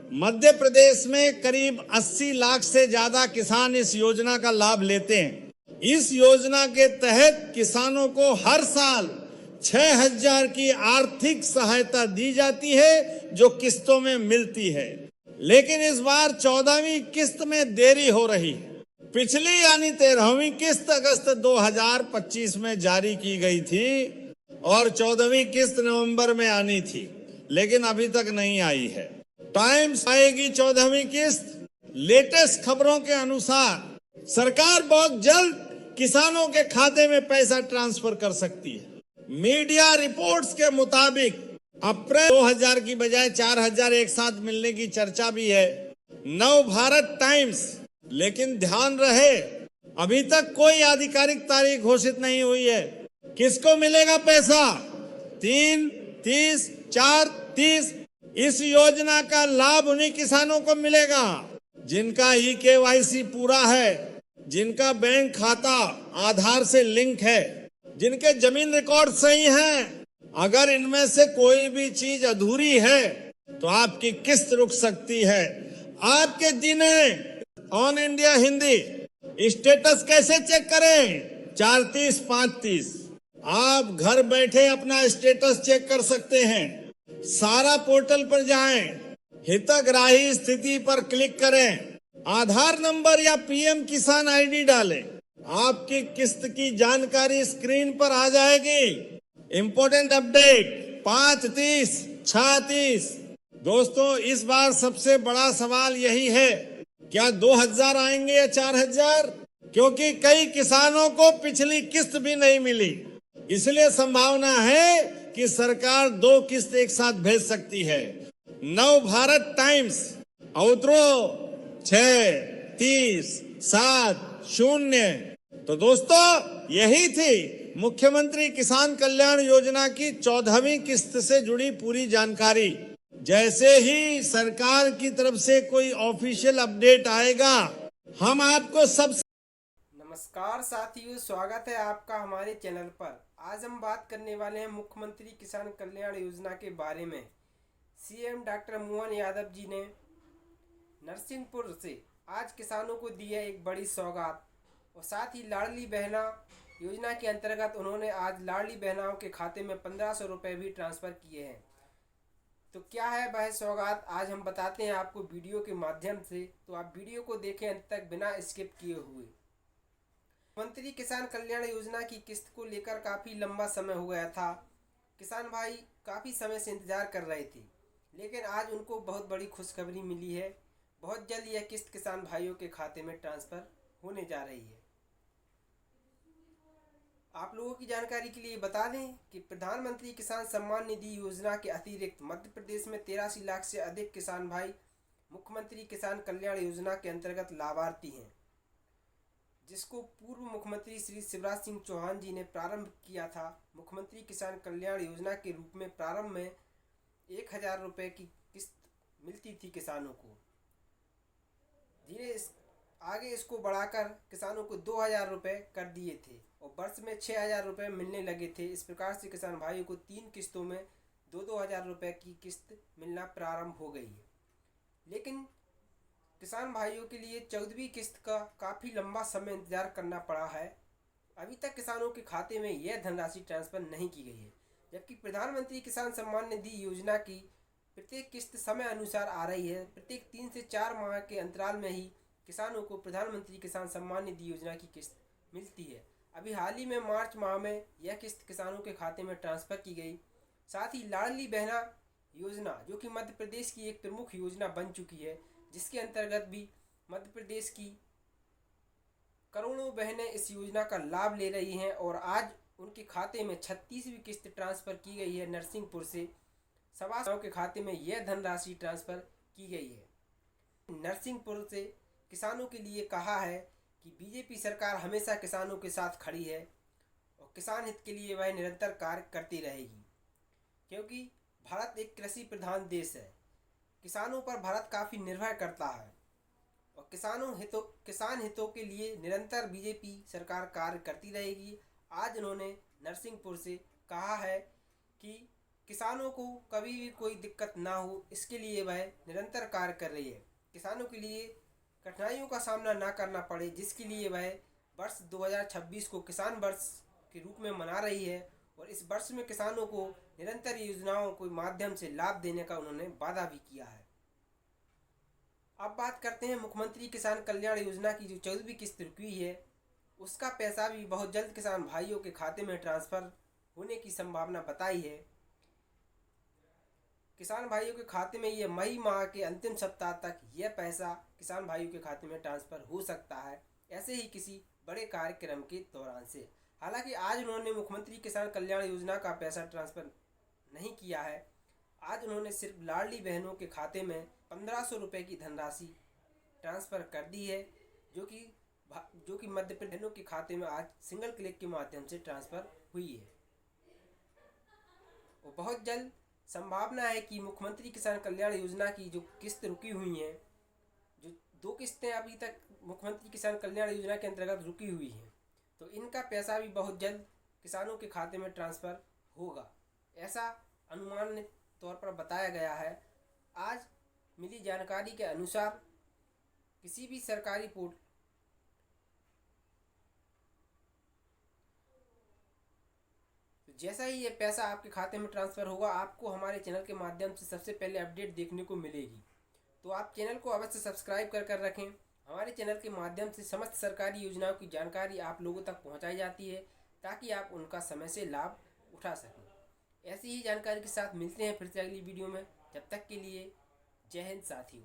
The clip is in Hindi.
मध्य प्रदेश में करीब 80 लाख से ज्यादा किसान इस योजना का लाभ लेते हैं। इस योजना के तहत किसानों को हर साल 6,000 की आर्थिक सहायता दी जाती है जो किस्तों में मिलती है। लेकिन इस बार 14वीं किस्त में देरी हो रही है। पिछली यानी 13वीं किस्त अगस्त 2025 में जारी की गई थी और 14वीं किस्त नवंबर में आनी थी, लेकिन अभी तक नहीं आई है। टाइम्स आएगी 14वीं किस्त। लेटेस्ट खबरों के अनुसार सरकार बहुत जल्द किसानों के खाते में पैसा ट्रांसफर कर सकती है। मीडिया रिपोर्ट्स के मुताबिक अप्रैल 2000 की बजाय 4,000 एक साथ मिलने की चर्चा भी है। नव भारत टाइम्स, लेकिन ध्यान रहे अभी तक कोई आधिकारिक तारीख घोषित नहीं हुई है। किसको मिलेगा पैसा? 3, 30, 4, 30। इस योजना का लाभ उन्हीं किसानों को मिलेगा जिनका KYC पूरा है, जिनका बैंक खाता आधार से लिंक है, जिनके जमीन रिकॉर्ड सही हैं। अगर इनमें से कोई भी चीज अधूरी है तो आपकी किस्त रुक सकती है। आपके जिन्हें ऑन इंडिया हिंदी स्टेटस कैसे चेक करें? 430 530। आप घर बैठे अपना स्टेटस चेक कर सकते हैं। सारा पोर्टल पर जाएं, हितग्राही स्थिति पर क्लिक करें, आधार नंबर या PM किसान ID डालें, आपकी किस्त की जानकारी स्क्रीन पर आ जाएगी। Important update 530 36। दोस्तों, इस बार सबसे बड़ा सवाल यही है, क्या 2,000 आएंगे या 4,000? क्योंकि कई किसानों को पिछली किस्त भी नहीं मिली, इसलिए संभावना है कि सरकार 2 किस्त एक साथ भेज सकती है। नव भारत टाइम्स आउटरो 6, 30, 7, 0। तो दोस्तों, यही थी मुख्यमंत्री किसान कल्याण योजना की 14वीं किस्त से जुड़ी पूरी जानकारी। जैसे ही सरकार की तरफ से कोई ऑफिशियल अपडेट आएगा, हम आपको सब। नमस्कार साथियों, स्वागत है आपका हमारे चैनल पर। आज हम बात करने वाले हैं मुख्यमंत्री किसान कल्याण योजना के बारे में। CM डॉक्टर मोहन यादव जी ने नरसिंहपुर से आज किसानों को दी है एक बड़ी सौगात, और साथ ही लाडली बहना योजना के अंतर्गत उन्होंने आज लाडली बहनाओं के खाते में 1,500 रुपये भी ट्रांसफ़र किए हैं। तो क्या है वह सौगात, आज हम बताते हैं आपको वीडियो के माध्यम से। तो आप वीडियो को देखें अंत तक बिना स्किप किए हुए। मुख्यमंत्री किसान कल्याण योजना की किस्त को लेकर काफ़ी लंबा समय हो गया था। किसान भाई काफ़ी समय से इंतज़ार कर रहे थे, लेकिन आज उनको बहुत बड़ी खुशखबरी मिली है। बहुत जल्द यह किस्त किसान भाइयों के खाते में ट्रांसफ़र होने जा रही है। आप लोगों की जानकारी के लिए बता दें कि प्रधानमंत्री किसान सम्मान निधि योजना के अतिरिक्त मध्य प्रदेश में 83 लाख से अधिक किसान भाई मुख्यमंत्री किसान कल्याण योजना के अंतर्गत लाभार्थी हैं, जिसको पूर्व मुख्यमंत्री श्री शिवराज सिंह चौहान जी ने प्रारंभ किया था। मुख्यमंत्री किसान कल्याण योजना के रूप में प्रारंभ में 1,000 रुपये की किस्त मिलती थी किसानों को। आगे इसको बढ़ाकर किसानों को 2,000 रुपये कर दिए थे और वर्ष में 6,000 रुपये मिलने लगे थे। इस प्रकार से किसान भाइयों को 3 किस्तों में 2-2 हज़ार रुपये की किस्त मिलना प्रारंभ हो गई है। लेकिन किसान भाइयों के लिए 14वीं किस्त का काफ़ी लंबा समय इंतजार करना पड़ा है। अभी तक किसानों के खाते में यह धनराशि ट्रांसफ़र नहीं की गई है, जबकि प्रधानमंत्री किसान सम्मान निधि योजना की प्रत्येक किस्त समय अनुसार आ रही है। प्रत्येक 3 से 4 माह के अंतराल में ही किसानों को प्रधानमंत्री किसान सम्मान निधि योजना की किस्त मिलती है। अभी हाल ही में मार्च माह में यह किस्त किसानों के खाते में ट्रांसफ़र की गई। साथ ही लाडली बहना योजना, जो कि मध्य प्रदेश की एक प्रमुख योजना बन चुकी है, जिसके अंतर्गत भी मध्य प्रदेश की करोड़ों बहनें इस योजना का लाभ ले रही हैं, और आज उनके खाते में 36वीं किस्त ट्रांसफ़र की गई है। नरसिंहपुर से सवा के खाते में यह धनराशि ट्रांसफ़र की गई है। नरसिंहपुर से किसानों के लिए कहा है कि बीजेपी सरकार हमेशा किसानों के साथ खड़ी है और किसान हित के लिए वह निरंतर कार्य करती रहेगी, क्योंकि भारत एक कृषि प्रधान देश है। किसानों पर भारत काफ़ी निर्भर करता है और किसान हितों के लिए निरंतर बीजेपी सरकार कार्य करती रहेगी। आज उन्होंने नरसिंहपुर से कहा है कि किसानों को कभी भी कोई दिक्कत ना हो, इसके लिए वह निरंतर कार्य कर रही है। किसानों के लिए कठिनाइयों का सामना ना करना पड़े, जिसके लिए वह वर्ष 2026 को किसान वर्ष के रूप में मना रही है और इस वर्ष में किसानों को निरंतर योजनाओं के माध्यम से लाभ देने का उन्होंने वादा भी किया है। अब बात करते हैं मुख्यमंत्री किसान कल्याण योजना की जो 14वीं किस्त रुकी है, उसका पैसा भी बहुत जल्द किसान भाइयों के खाते में ट्रांसफ़र होने की संभावना बताई है। किसान भाइयों के खाते में ये मई माह के अंतिम सप्ताह तक यह पैसा किसान भाइयों के खाते में ट्रांसफ़र हो सकता है, ऐसे ही किसी बड़े कार्यक्रम के दौरान से। हालांकि आज उन्होंने मुख्यमंत्री किसान कल्याण योजना का पैसा ट्रांसफ़र नहीं किया है। आज उन्होंने सिर्फ लाडली बहनों के खाते में 1500 रुपये की धनराशि ट्रांसफ़र कर दी है, जो कि मध्य प्रदेश बहनों के खाते में आज सिंगल क्लिक के माध्यम से ट्रांसफ़र हुई है। और बहुत जल्द संभावना है कि मुख्यमंत्री किसान कल्याण योजना की जो किस्त रुकी हुई हैं, जो 2 किस्तें अभी तक मुख्यमंत्री किसान कल्याण योजना के अंतर्गत रुकी हुई हैं, तो इनका पैसा भी बहुत जल्द किसानों के खाते में ट्रांसफ़र होगा, ऐसा अनुमानित तौर पर बताया गया है। आज मिली जानकारी के अनुसार किसी भी सरकारी पोर्टल जैसा ही ये पैसा आपके खाते में ट्रांसफ़र होगा, आपको हमारे चैनल के माध्यम से सबसे पहले अपडेट देखने को मिलेगी। तो आप चैनल को अवश्य सब्सक्राइब कर रखें। हमारे चैनल के माध्यम से समस्त सरकारी योजनाओं की जानकारी आप लोगों तक पहुंचाई जाती है, ताकि आप उनका समय से लाभ उठा सकें। ऐसी ही जानकारी के साथ मिलते हैं फिर से अगली वीडियो में। जब तक के लिए जय हिंद साथियों।